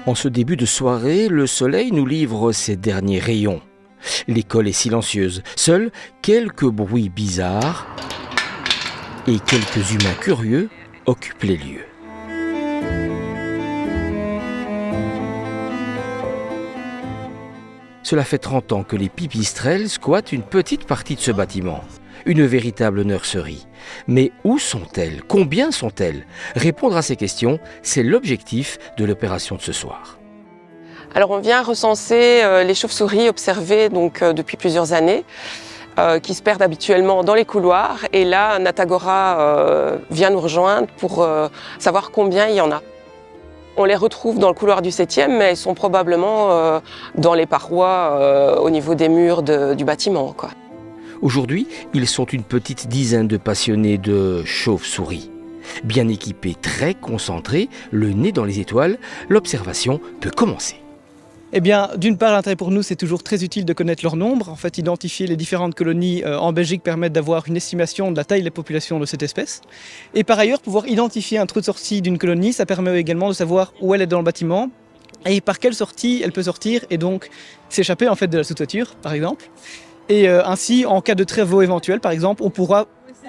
En ce début de soirée, le soleil nous livre ses derniers rayons. L'école est silencieuse. Seuls quelques bruits bizarres et quelques humains curieux occupent les lieux. Cela fait 30 ans que les pipistrelles squattent une petite partie de ce bâtiment. Une véritable nurserie. Mais où sont-elles? Combien sont-elles? Répondre à ces questions, c'est l'objectif de l'opération de ce soir. Alors on vient recenser les chauves-souris observées depuis plusieurs années, qui se perdent habituellement dans les couloirs. Et là, Natagora vient nous rejoindre pour savoir combien il y en a. On les retrouve dans le couloir du 7e, mais elles sont probablement dans les parois au niveau des murs du bâtiment, quoi. Aujourd'hui, ils sont une petite dizaine de passionnés de chauves-souris. Bien équipés, très concentrés, le nez dans les étoiles, l'observation peut commencer. Eh bien, d'une part, l'intérêt pour nous, c'est toujours très utile de connaître leur nombre. En fait, identifier les différentes colonies en Belgique permettent d'avoir une estimation de la taille de la population de cette espèce. Et par ailleurs, pouvoir identifier un trou de sortie d'une colonie, ça permet également de savoir où elle est dans le bâtiment et par quelle sortie elle peut sortir et donc s'échapper en fait de la sous-toiture, par exemple. Et ainsi, en cas de travaux éventuels, par exemple, on pourra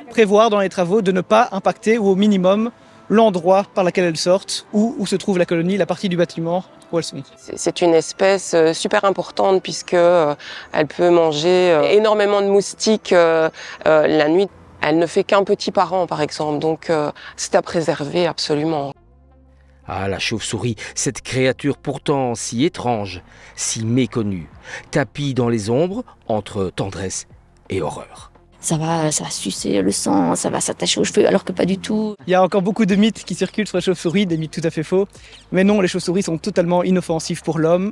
prévoir dans les travaux de ne pas impacter ou au minimum l'endroit par lequel elles sortent, où se trouve la colonie, la partie du bâtiment où elles sont. C'est une espèce super importante puisque elle peut manger énormément de moustiques la nuit. Elle ne fait qu'un petit par an, par exemple, donc c'est à préserver absolument. Ah, la chauve-souris, cette créature pourtant si étrange, si méconnue, tapie dans les ombres entre tendresse et horreur. Ça va sucer le sang, ça va s'attacher aux cheveux, alors que pas du tout. Il y a encore beaucoup de mythes qui circulent sur les chauves-souris, des mythes tout à fait faux. Mais non, les chauves-souris sont totalement inoffensives pour l'homme,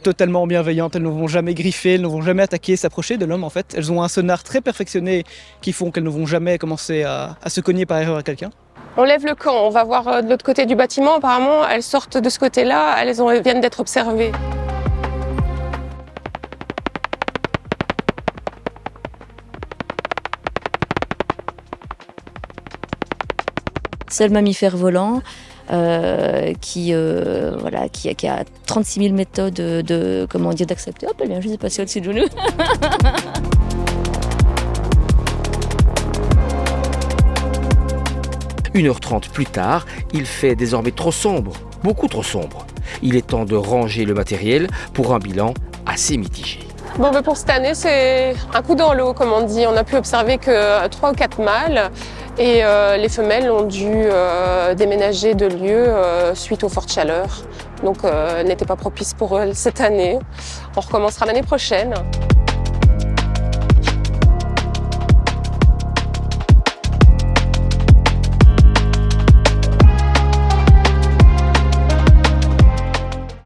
totalement bienveillantes. Elles ne vont jamais griffer, elles ne vont jamais attaquer, s'approcher de l'homme en fait. Elles ont un sonar très perfectionné qui font qu'elles ne vont jamais commencer à se cogner par erreur à quelqu'un. On lève le camp, on va voir de l'autre côté du bâtiment. Apparemment, elles sortent de ce côté-là, elles viennent d'être observées. Seul mammifère volant qui a 36 000 méthodes d'accepter. Hop, elle vient juste de passer au-dessus de nous. 1h30 plus tard, il fait désormais trop sombre, beaucoup trop sombre. Il est temps de ranger le matériel pour un bilan assez mitigé. Bon, pour cette année, c'est un coup dans l'eau, comme on dit. On n'a pu observer que 3 ou 4 mâles et les femelles ont dû déménager de lieu suite aux fortes chaleurs. Donc, n'était pas propice pour eux cette année. On recommencera l'année prochaine.